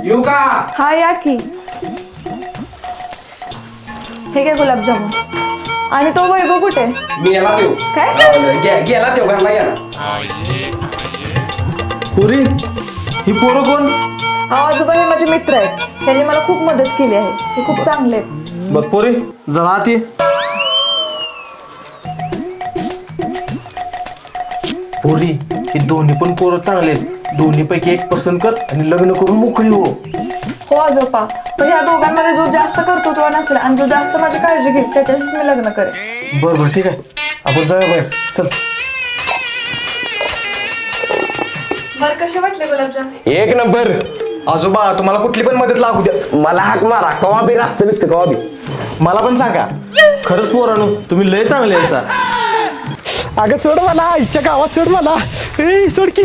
येऊ का? हा या की. हे काय गुलाबजामुन आणि तो वैभव कुठे? मी याला देऊ. काय? गेला देऊ घरला गेला. पुरी ही पोरं कोण? आजोबा हे माझे मित्र आहेत. त्यांनी मला खूप मदत केली आहे. हे खूप चांगले आहेत. बर पोरी जरा आत ये. पोरी ही दोन्ही पण पोरं चांगले आहेत. दोन्ही पैकी एक पसंत कर आणि लग्न करून मोकळी हो. हो आजोबा, पण ह्या दोघांमध्ये जो जास्त कर्तृत्व नसेल आणि जो जास्त माझी काळजी घेईल त्याच्याशीच मी लग्न करेन. बर बर ठीक आहे, आपण जाऊया बाहेर. चल. बरं, कसे वाटले गुलाबजाम? एक नंबर. आजोबा तुम्हाला कुठली पण मदत लागू द्या. मला हाक मारा कवा बी रातचं बिच कवा बी. मला पण सांगा. खरंच पोरानो तुम्ही लय चांगले आहे सा. अगं सोड मला, आईच्या गावात सोड मला. ए सोड की.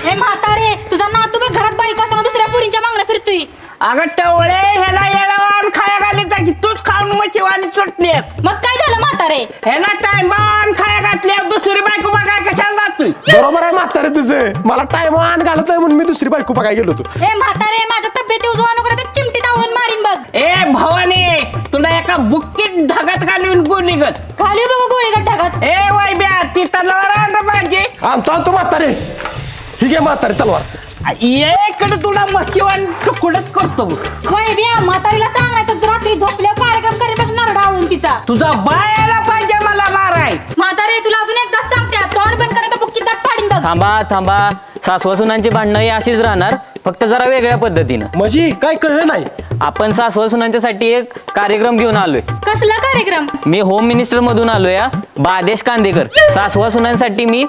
हे म्हातारे, तुझा नातू बघ घरात बाईक असताना दुसऱ्या पुरींच्या मागणं फिरतोय. अगं टवळे ह्याला येडावान खाया घाली की तूच खाऊन मचिवानी सुटली. मग काय झालं म्हातारे? ह्याला टाइम खाया घातली दुसरी बायको बघाय कशाला जातोय? बरोबर आहे म्हातारे तुझं. मला टाइम आण घालत आहे म्हणून मी दुसरी बायको बघाय गेलो होतो. हे म्हातारे, माझ्या तब्येती उजवा नको तर चिमटी तावडून मारीन बघ. ए भवानी, तुला एका बुक्कीत ढगात घालून गोलीगत. खाली बघू गोळीगट ढगात. ए वैब्या, ती तलवार आणलं पाहिजे. आणतो म्हातारे. ही घे म्हातारे तलवार. इकडे तुला मच्छीवान तुकडच करतो. वय बिया, म्हातारीला सांग नाही तर रात्री झोपल्यावर कार्यक्रम करेन बघ नरडा आवळून तिचा. तुझा बायाला पाहिजे मला माराय. म्हातारे, तुला अजून एकदाच सांगते, तोंड बंद करायचं बुक्कीत दात पाडीन बघ. थांबा सासवा-सुनांची भांडणं ही अशीच राहणार, फक्त जरा वेगळ्या पद्धतीनं. म्हणजे काय कळलं नाही. आपण सासवा-सुनांच्यासाठी एक कार्यक्रम घेऊन आलोय. कसला कार्यक्रम? मी होम मिनिस्टर मधून आलोय. बादेश कांदेकर. सासवा-सुनांसाठी मी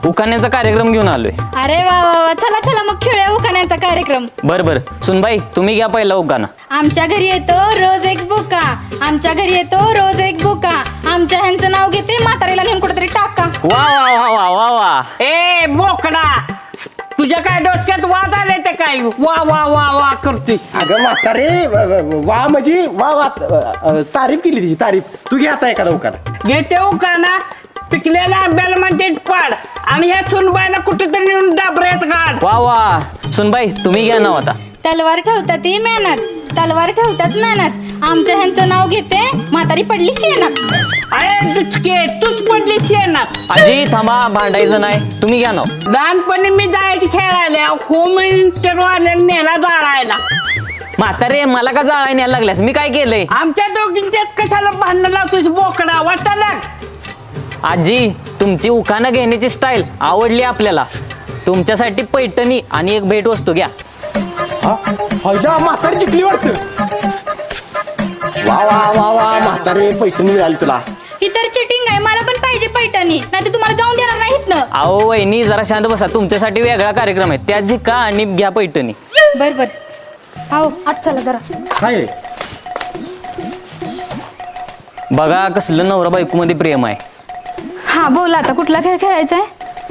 उखाण्याचा कार्यक्रम घेऊन आलोय. अरे वा वा वा, चला मग खेळूया उखाण्याचा कार्यक्रम. बर सुनबाई, तुम्ही घ्या पहिला उखाणा. आमच्या घरी येतो रोज एक बोका, आमच्या घरी येतो रोज एक बोका, आमच्या ह्यांचं नाव घेते म्हातारीला नेऊन कुठेतरी टाका. वा वा वा वा वा वा. ए बोकडा, तुझ्या काय डोक्यात वाद आले ते काय वा वा वा वा करतोय? अगं म्हातारे, वा म्हणजे वा तारीफ केली तिची तारीफ. तू घे आता एखादा उखाणा. घेते उखाणा. पिकलेल्या आंब्याला म्हणते पाड आणि ह्या सुनबाईला कुठेतरी नेऊन डाबऱ्यात गाड. वा वा. सुनबाई तुम्ही घ्या नाव आता. तलवार ठेवतात ही मेहनत, तलवार ठेवतात मेहनत, आमच्या ह्यांचं नाव घेते म्हातारी पडली शेणात. अरे दुचके, तूच पडली शेणात. आजी थांबा, भांडायचं नाही. तुम्ही घ्या नाव. लहानपणी मी जायची खेळायला, होम मिनिस्टरवाल्याला नेला जाळायला. म्हातारे, मला का जाळाय न्यायला लागल्यास? मी काय केलंय? आमच्या दोघींच्यात कशाला भांडण लावतोस बोकडा? वाटायला आजी, तुमची उखाणं घेण्याची स्टाईल आवडली आपल्याला. तुमच्यासाठी पैठणी आणि एक भेट वस्तू घ्या. म्हातारी जिंकली वाटतं. वा वा वा वा म्हातारे, पैठणी मिळाली तुला. ही तर चिटिंग आहे. मला पण पाहिजे पैठणी, नाही तर तुम्हाला जाऊन देणार नाहीत ना. अहो वहिनी, जरा शांत बसा. तुमच्यासाठी वेगळा कार्यक्रम आहे, त्यात जिंका आणि घ्या पैठणी. बर हो, आज चला जरा. काय बघा कसलं नवरा बायको मध्ये प्रेम आहे. हा बोला, आता कुठला खेळ खेळायचा आहे?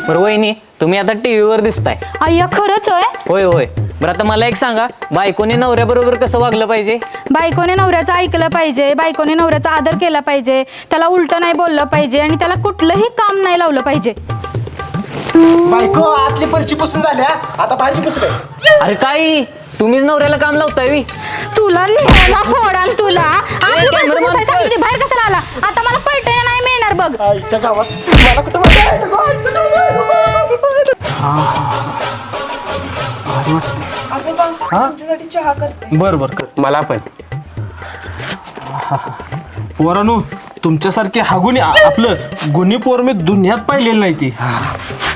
बरं वहिनी, तुम्ही आता टीव्हीवर दिसताय. अय्या, खरंच आहे? होय. बरं आता मला एक सांगा, बायकोने नवऱ्याबरोबर कसं वागलं पाहिजे? बायकोने नवऱ्याचं ऐकलं पाहिजे, बायकोने नवऱ्याचा आदर केला पाहिजे, त्याला उलटं नाही बोललं पाहिजे आणि त्याला कुठलंही काम नाही लावलं पाहिजे. बायको आतली परची पुसून झाल्या, आता बाहेरची पुसून काय? अरे काय, तुम्हीच नवऱ्याला काम लावताय बी? तुला लिहायला फोडान तुला. आधी cameraman पैसे पुसायला सांगितले, बाहेर कशाला आला? आता मला पैठणी नाही मिळणार बघ. आईच्या गावात मला कुठं माहिती आजोबा, तुमच्यासाठी चहा करते. बर कर. मला पण. पोरानो, तुमच्यासारखे हागुनी आपलं गुन्ही पोर मी दुनियात पाहिलेलं नाही ती.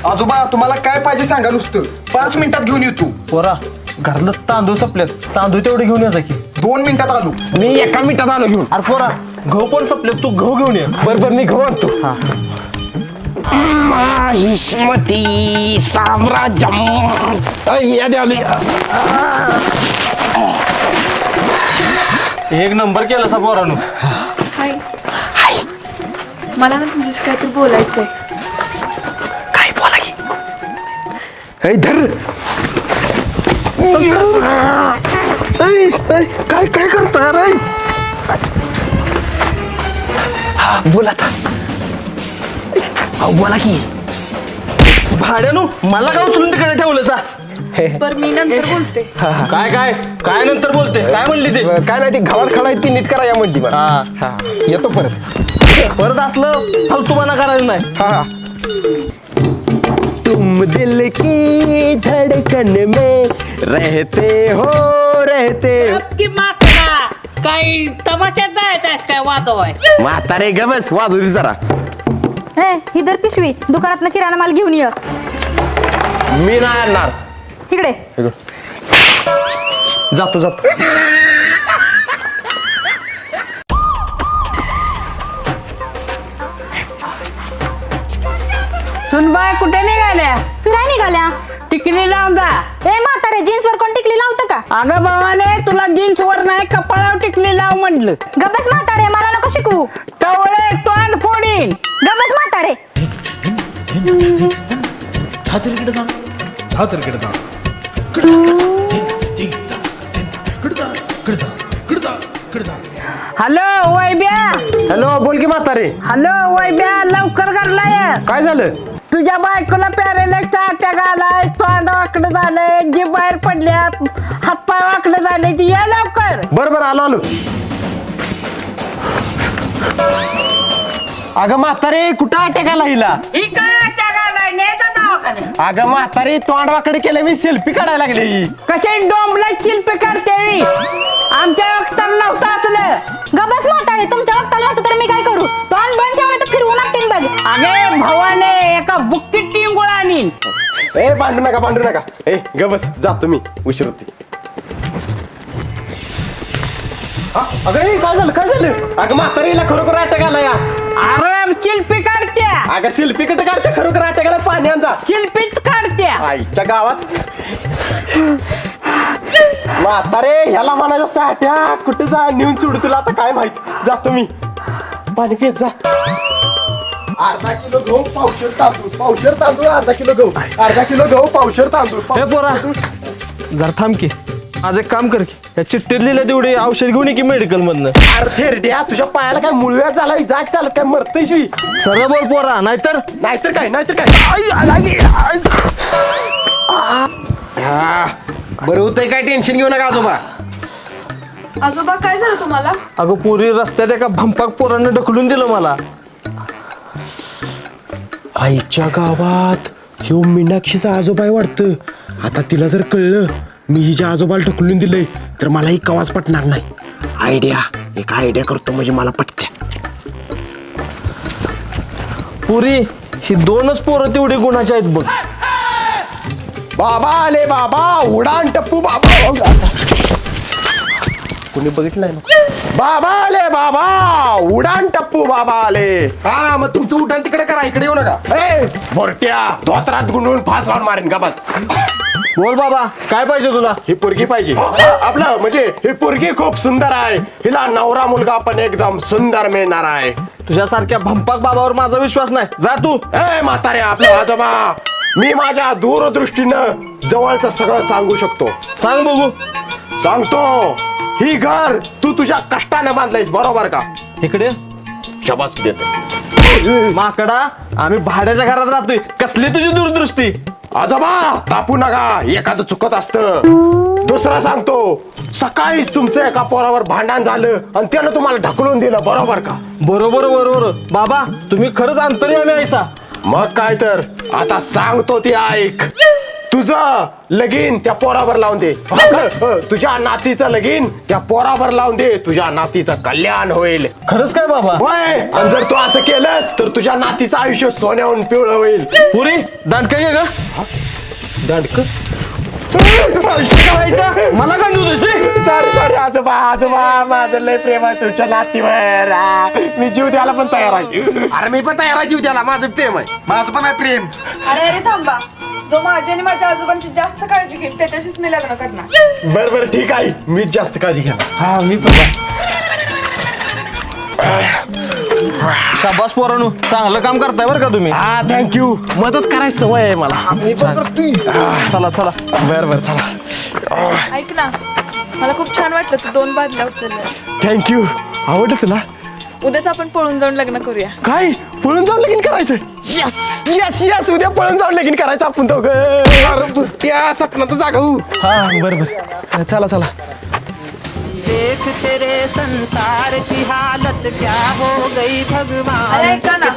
आजोबा तुम्हाला काय पाहिजे सांगा, नुसतं 5 मिनिटात घेऊन येतो. पोरा, घरातलं तांदूळ संपल्यात, तांदूळ तेवढे घेऊन यायचा की. 2 मिनिटात आलो. मी एका मिनिटात आलो घेऊन. अरे पोरा, गहू पण संपले, तू गहू घेऊन ये. बरोबर मी गहू आणतो. माहिष्मती साम्राज्यम. मी आधी आलो. एक नंबर केला सा पोरानो. हाय. मला ना तुमच्याशी काहीतरी बोलायचंय. काय बोला की? हे धर. काय करताय रे? हा बोला आता. बोला की. भाड्यानो, मला का उचलून तिकडे ठेवलं सा? बरं मी नंतर बोलते. काय काय काय नंतर बोलते काय म्हणली ते काय नाही ती घालात खडा ती नीट करा या म्हणली मला. हा येतो परत. परत असलं फालतूपणा करायचं नाही. हा तुम दिल की धड़कन में रहते की माकडा काही तमाशात जायचं काय वाजवाय म्हातारे ग बस वाजू दे जरा. ए ही दर पिशवी दुकानातनं किराणा माल घेऊन ये. मी नाही आणणार. इकडे जातो सुनबाई कुठे निघाल्या फिराय निघाल्या. टिकली लावून जा. ए म्हातारे जीन्स वर कोण टिकली लावतं का? अगं भावाने तुला जीन्स वर नाही कपाळावर टिकली लाव म्हटलं. गबस म्हातारे मला नको शिकवू. टवळे तोंड फोडीन. गबस म्हातारे. हॅलो वैब्या. हॅलो बोल की म्हातारे. हॅलो वैब्या लवकर करलाय. काय झालं? तुझ्या बायकोला पॅरेलेक्सचा अटॅक आलाय. तोंड वाकडं झालंय. जी बाहेर पडल्या. हातपाय वाकडं झाले. ती या लवकर. बरं आलो. अगं म्हातारे कुठं अटॅक आला हिला? ही काय अटॅक आलाय नेता दवाखान्यात. अगं म्हातारे तोंड वाकडे केलं मी सेल्फी काढायला लागली ही. कसे डोंबला शिल्प करते आमच्या वक्ताला नव्हतं असलं. गबस म्हातारे तुमच्या वक्ताला नव्हतं तर मी काय करू? तोंड बंद ठेवलं तर फिरवून टाकतील बघ. अगे भवाने एका बुक्कीत टिंगुळ आणीन. ए भांडू नका ए ग बस जातो मी उशीर होती. अगं ए, काय झालं अगं म्हातारीला खरोखर अटॅक आला या. अरे शिल्पी काढत्या. अगं सेल्फी कट काढते खरोखर अटॅक आला पाणी आणजा. शिल्पीच काढत्या. आईच्या गावात म्हातारे ह्याला म्हणायचं असतं अटॅक कुठे जा नेऊन सोडू तुला आता काय माहित. जातो मी पाणी पेच जा. अर्धा किलो गहू पावशेर तांदूळ अर्धा किलो गहू पावशेर तांदूळ. हे पोरा जरा थांब की आज एक काम कर की या चिठ्ठीत लिहिलं तेवढे औषध घेऊन ये की मेडिकल मधनं. अरे थेरड्या तुझ्या पायाला काय मुळव्यात झाला जाग चालत काय मरतय शिवी. सरळ बोल पोरा नाहीतर नाहीतर काय बरं होतंय काय टेन्शन घेऊ नका आजोबा. आजोबा काय झालं तुम्हाला? अगं पोरी रस्त्यात एका भंपाक पोरानं ढकलून दिलं मला. आईच्या गावात ह्यो मीनाक्षीचा आजोबा आहे वाटतं. आता तिला जर कळलं मी हिच्या आजोबाला ढकलून दिलंय तर मलाही कवाच पटणार नाही. एक आयडिया करतो म्हणजे मला पटते. पुरी ही दोनच पोरं तेवढी गुणाची आहेत बघ. बाबा आले बाबा उडान टप्पू बाबा. कोणी बघितलं नाही ना. बाबा आले बाबा उडान टप्पू बाबा आले. हा मग तुमचं उठाण तिकडे करा इकडे येऊ नका. ए बोरट्या धोत्रात गुंडून फास लावून मारेन का बस. बोल बाबा काय पाहिजे तुला? ही पोरगी पाहिजे. आपलं म्हणजे ही पोरगी खूप सुंदर आहे. हिला नवरा मुलगा पण एकदम सुंदर मिळणार आहे. तुझ्यासारख्या भंपाक बाबावर माझा विश्वास नाही. जा तू. ए म्हातारे आपला आजोबा मी माझ्या दूरदृष्टीनं जवळचं सगळं सांगू शकतो. सांग बघू. सांगतो ही घर तू तुझ्या कष्टाने बांधलायस बरोबर का? इकडे शबास देत. माकडा आम्ही भाड्याच्या घरात राहतोय. कसली तुझी दूरदृष्टी? आजोबा तापू नका एखादं चुकत असतं. दुसरा सांगतो सकाळीच तुमचं एका पोरावर भांडण झालं आणि त्यानं तुम्हाला ढकलून दिलं बरोबर का? बरोबर बाबा तुम्ही खरंच अंतर्यामी आहेसा. मग काय तर आता सांगतो ते ऐक. तुझं लगीन त्या पोरावर लावून दे. तुझ्या नातीचं लगीन त्या पोरावर लावून दे. तुझ्या नातीचं कल्याण होईल. खरंच काय बाबा? होय आणि जर तू असं केलंस तर तुझ्या नातीचं आयुष्य सोन्याहून पिवळं होईल. पुरी दांडका घे ग. दांडक मला काय सॉरी आजोबा माझं लय प्रेम आहे तुमच्या नातीवर. मी जीव द्यायला पण तयार आहे. अरे मी पण तयार आहे जीव द्याला. माझं प्रेम आहे. माझं पण आहे प्रेम. अरे थांबा. जो माझी आणि माझ्या आजोबांची जास्त काळजी घेईल त्याच्याशीच मी लग्न करणार. बरं ठीक आहे मीच जास्त काळजी घ्या. हा मी पण. शाबास पोरानू चांगलं काम करताय बरं का तुम्ही. हा थँक्यू. मदत करायची सवय आहे मला. चला बरं चला. ऐक ना मला खूप छान वाटलं तू 2 बादल्या उचलल्या. थँक्यू. आवडलं तुला? उद्याच आपण पळून जाऊन लग्न करूया. काय पळून जाऊन लगीन करायचं? यस. यस यस उद्या पळून जाऊन लगीन करायचं आपण दोघं. अरे त्या सपनात जागा हो. हा बरोबर चला चला. देख तेरे संसार की हालत क्या हो गई भगवान. अरे ऐका ना,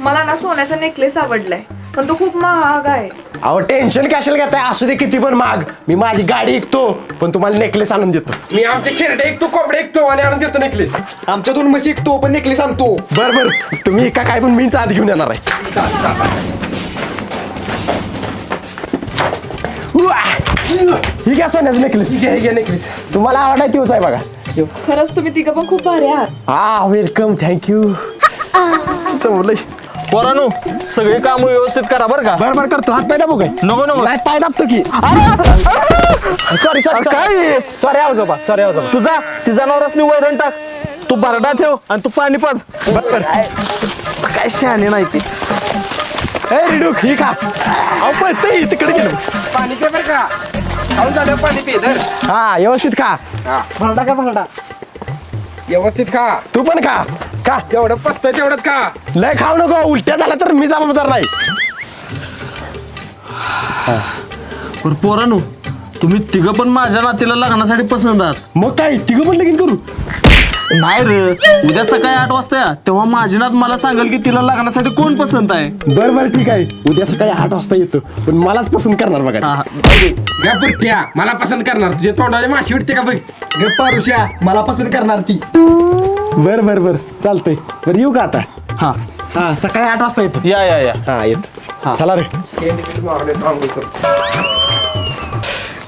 मला ना सोन्याचा नेकलेस आवडलाय पण तो खूप महाग आहे. अहो टेन्शन कशाला घेताय, असू दे किती पण महाग. मी माझी गाडी ऐकतो पण तुम्हाला नेकलेस आणून देतो. मी आमच्या शेरडे ऐकतो, कोंबडे ऐकतो आणि आणून देतो नेकलेस. आमच्या 2 म्हशी तो पण नेकलेस आणतो. बर बर तुम्ही एका काय पण मीच आधी घेऊन येणार आहे. ही घ्या सोन्याचं नेकलेस. घ्या नेकलेस. तुम्हाला आवडाय तोच आहे बघा. खरंच तुम्ही तिघं पण खूप भारी आहात. हा वेलकम थँक्यू. जमलंय. पोरांनो सगळी काम व्यवस्थित करा बरं का. बरं बरं करतो. हात पाय दाबू काय? नको नको. नाही पाय दाबतो की. सॉरी सॉरी काय? सॉरी आवाजोबा सॉरी आवाजोबा. तुझा ती जनावरांनी वैरण टाक. तू भरडा ठेव आणि तू पाणी पाज. बरोबर काय शहाणे नाही ती. ए रिडूक ही खा. अहो पळतंय तिकडे गेलो. पाणी पे बरं का. खाऊन झालं पाणी पे धर. हा व्यवस्थित खा. भरडा का भरडा. व्यवस्थित खा. तू पण खा. खा जेवढं पसतं तेवढंच खा. लय खाऊ नको. उलट्या झाला तर मी जबाबदार नाही. पण पोरांनो तुम्ही तिघं पण माझ्या नातीला लग्नासाठी पसंत आहात. मग काय तिघं पण लगीन करू. नाही रे, उद्या सकाळी 8 वाजता या. तेव्हा माझी नात मला सांगेल की तिला लग्नासाठी कोण पसंत आहे. बरं बरं ठीक आहे. उद्या सकाळी 8 वाजता येतो पण मलाच पसंत करणार बघा. हा, घ्या पुरट्या. मला पसंत करणार. तुझ्या तोंडाने माशी उठते का बघ. गप्पा ऋषा मला पसंत करणार ती. बरं बरं बरं चालतंय. बरं येऊ का आता. हा हा सकाळी 8 वाजता येतो. या या या. हा येतो. चला रे.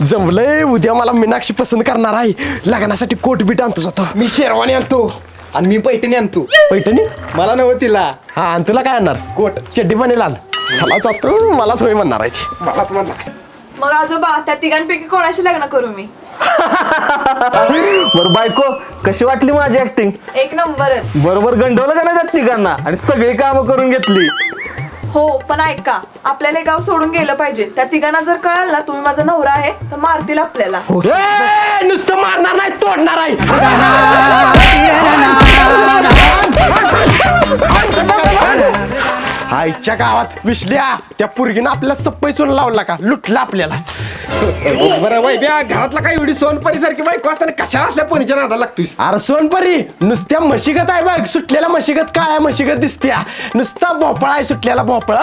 जमलंय. उद्या मला मीनाक्षी पसंत करणार आहे. लग्नासाठी कोट बीट आणतो जातो. मी शेरवानी आणतो. आणि मी पैठणी आणतो. पैठणी. मला नव्हतं तिला. हा आणि तुला काय आणणार. कोट चड्डी पण लाल. चला जातो. मलाच होय म्हणणार आहे ती. मलाच म्हणला. मग आजोबा त्या तिघांपैकी कोणाशी लग्न करू मी? बरं बायको कशी वाटली माझी ऍक्टिंग. एक नंबरच. बरोबर गंडवलं का नाही त्या तिघांना आणि सगळी कामं करून घेतली. हो पण ऐका, आपल्याला हे गाव सोडून गेलं पाहिजे. त्या तिघांना जर कळाल ना तुम्ही माझा नवरा आहे तर मारतील आपल्याला. ए, नुसतं मारणार नाही तोडणार आहे. आईच्या गावात विसल्या त्या पुरगीनं आपल्याला सप्पई चून लावला का लुटला आपल्याला. बरं वाई ब्या घरातला काय एवढी सोनपरी सारखी बायको असताना कशाला असल्या पोरीच्या नादाला लागतोस. अरे सोनपरी नुसत्या मशिगत आहे बघ. सुटलेला मशिगत काळ्या मशिगत दिसत्या. नुसता भोपळा आहे सुटलेला भोपळा.